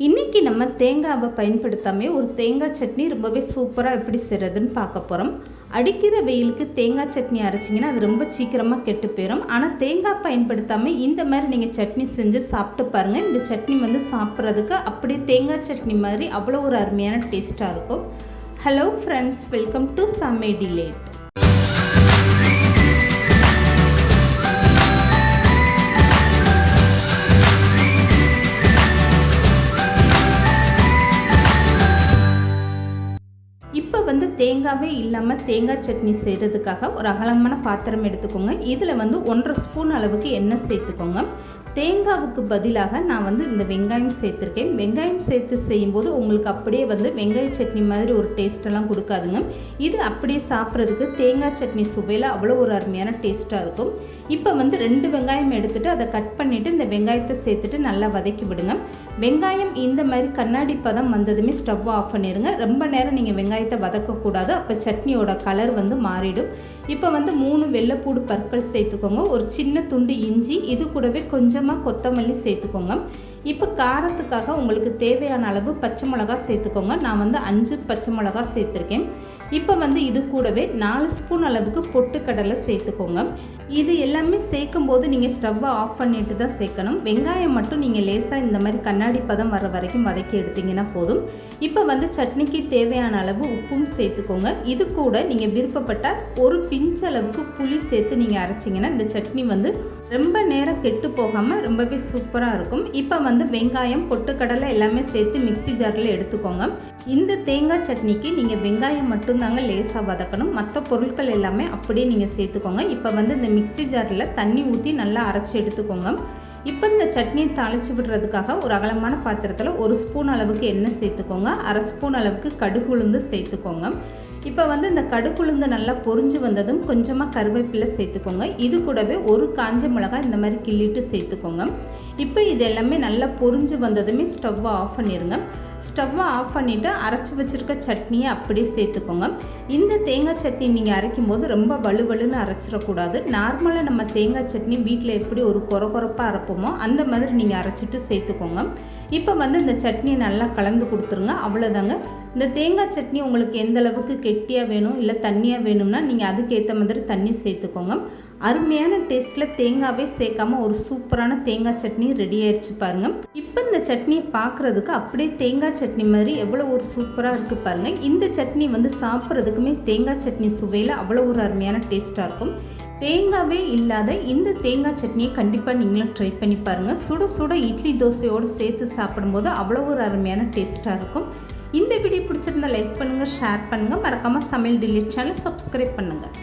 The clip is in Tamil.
இன்றைக்கி நம்ம தேங்காவை பயன்படுத்தாமே ஒரு தேங்காய் சட்னி ரொம்பவே சூப்பராக எப்படி செய்கிறதுன்னு பார்க்க போகிறோம். அடிக்கிற வெயிலுக்கு தேங்காய் சட்னி அரைச்சிங்கன்னா அது ரொம்ப சீக்கிரமாக கெட்டு போயிடும். ஆனால் தேங்காய் பயன்படுத்தாமல் இந்த மாதிரி நீங்கள் சட்னி செஞ்சு சாப்பிட்டு பாருங்கள். இந்த சட்னி சாப்பிட்றதுக்கு அப்படியே தேங்காய் சட்னி மாதிரி அவ்வளோ ஒரு அருமையான டேஸ்ட்டாக இருக்கும். ஹலோ ஃப்ரெண்ட்ஸ், வெல்கம் டு சமே டிலேட். இப்போ தேங்காவே இல்லாமல் தேங்காய் சட்னி செய்கிறதுக்காக ஒரு அகலமான பாத்திரம் எடுத்துக்கோங்க. இதில் 1.5 ஸ்பூன் அளவுக்கு எண்ணெய் சேர்த்துக்கோங்க. தேங்காவுக்கு பதிலாக நான் இந்த வெங்காயம் சேர்த்துருக்கேன். வெங்காயம் சேர்த்து செய்யும்போது உங்களுக்கு அப்படியே வெங்காய சட்னி மாதிரி ஒரு டேஸ்ட்டெல்லாம் கொடுக்காதுங்க. இது அப்படியே சாப்பிட்றதுக்கு தேங்காய் சட்னி சுவையில் அவ்வளோ ஒரு அருமையான டேஸ்ட்டாக இருக்கும். இப்போ 2 வெங்காயம் எடுத்துகிட்டு அதை கட் பண்ணிவிட்டு இந்த வெங்காயத்தை சேர்த்துட்டு நல்லா வதக்கி விடுங்க. வெங்காயம் இந்த மாதிரி கண்ணாடி பதம் வந்ததுமே ஸ்டவ் ஆஃப் பண்ணிடுங்க. ரொம்ப நேரம் நீங்கள் வெங்காயத்தை வதக்கக்கூடாது, அப்போ சட்னியோட கலர் மாறிடும். இப்போ 3 வெள்ளைப்பூடு பற்கள் சேர்த்துக்கோங்க. ஒரு சின்ன துண்டு இஞ்சி, இது கூடவே கொஞ்சமாக கொத்தமல்லி சேர்த்துக்கோங்க. இப்போ காரத்துக்காக உங்களுக்கு தேவையான அளவு பச்சை மிளகா சேர்த்துக்கோங்க. நான் 5 பச்சை மிளகா சேர்த்துருக்கேன். இப்போ இது கூடவே 4 ஸ்பூன் அளவுக்கு பொட்டுக்கடலை சேர்த்துக்கோங்க. இது எல்லாமே சேர்க்கும் போது நீங்கள் ஸ்டவ்வை ஆஃப் பண்ணிட்டு தான் சேர்க்கணும். வெங்காயம் மட்டும் நீங்கள் லேசாக இந்த மாதிரி கண்ணாடி பதம் வர வரைக்கும் வதக்கி எடுத்திங்கன்னா போதும். இப்போ சட்னிக்கு தேவையான அளவு உப்பும் சேர்த்துக்கோங்க. இது கூட நீங்கள் விருப்பப்பட்டால் ஒரு பிஞ்ச் அளவுக்கு புளி சேர்த்து நீங்கள் அரைச்சிங்கன்னா இந்த சட்னி ரொம்ப நேரம் கெட்டு போகாமல் ரொம்பவே சூப்பராக இருக்கும். இப்போ வெங்காயம் பொட்டுக்கடலை எல்லாமே சேர்த்து மிக்ஸி ஜாரில் எடுத்துக்கோங்க. இந்த தேங்காய் சட்னிக்கு நீங்கள் வெங்காயம் மட்டும்தாங்க லேசாக வதக்கணும். மற்ற பொருட்கள் எல்லாமே அப்படியே நீங்கள் சேர்த்துக்கோங்க. இப்போ இந்த மிக்ஸி ஜாரில் தண்ணி ஊற்றி நல்லா அரைச்சி எடுத்துக்கோங்க. இப்போ இந்த சட்னியை தாளித்து விடுறதுக்காக ஒரு அகலமான பாத்திரத்தில் 1 ஸ்பூன் அளவுக்கு எண்ணெய் சேர்த்துக்கோங்க. 1/2 ஸ்பூன் அளவுக்கு கடுகு உளுந்து சேர்த்துக்கோங்க. இப்போ இந்த கடுகு உளுந்து நல்லா பொரிஞ்சு வந்ததும் கொஞ்சமாக கருவேப்பிலை சேர்த்துக்கோங்க. இது கூடவே ஒரு காஞ்ச மிளகாய் இந்த மாதிரி கிள்ளிட்டு சேர்த்துக்கோங்க. இப்போ இது எல்லாமே நல்லா பொரிஞ்சு வந்ததுமே ஸ்டவ்வை ஆஃப் பண்ணிடுங்க. ஸ்டவ்வை ஆஃப் பண்ணிவிட்டு அரைச்சி வச்சுருக்க சட்னியை அப்படியே சேர்த்துக்கோங்க. இந்த தேங்காய் சட்னி நீங்கள் அரைக்கும் போது ரொம்ப வலுவலுன்னு அரைச்சிடக்கூடாது. நார்மலாக நம்ம தேங்காய் சட்னி வீட்டில் எப்படி ஒரு கொரப்பாக அரைப்போமோ அந்த மாதிரி நீங்கள் அரைச்சிட்டு சேர்த்துக்கோங்க. இப்போ இந்த சட்னியை நல்லா கலந்து கொடுத்துருங்க. அவ்வளோதாங்க. இந்த தேங்காய் சட்னி உங்களுக்கு எந்த அளவுக்கு கெட்டியாக வேணும் இல்லை தண்ணியாக வேணும்னா நீங்கள் அதுக்கேற்ற மாதிரி தண்ணி சேர்த்துக்கோங்க. அருமையான டேஸ்ட்டில் தேங்காவே சேர்க்காம ஒரு சூப்பரான தேங்காய் சட்னி ரெடி ஆயிடுச்சு பாருங்கள். இப்போ இந்த சட்னியை பார்க்குறதுக்கு அப்படியே தேங்காய் சட்னி மாதிரி எவ்வளோ ஒரு சூப்பராக இருக்குது பாருங்கள். இந்த சட்னி சாப்பிட்றதுக்குமே தேங்காய் சட்னி சுவையில் அவ்வளோ ஒரு அருமையான டேஸ்ட்டாக இருக்கும். தேங்காவே இல்லாத இந்த தேங்காய் சட்னியை கண்டிப்பாக நீங்களும் ட்ரை பண்ணி பாருங்கள். சுட சுட இட்லி தோசையோடு சேர்த்து சாப்பிடும்போது அவ்வளோ ஒரு அருமையான டேஸ்ட்டாக இருக்கும். இந்த வீடியோ பிடிச்சிருந்தா லைக் பண்ணுங்கள், ஷேர் பண்ணுங்கள். மறக்காமல் சமையல் டிலேட் சேனல் சப்ஸ்கிரைப் பண்ணுங்கள்.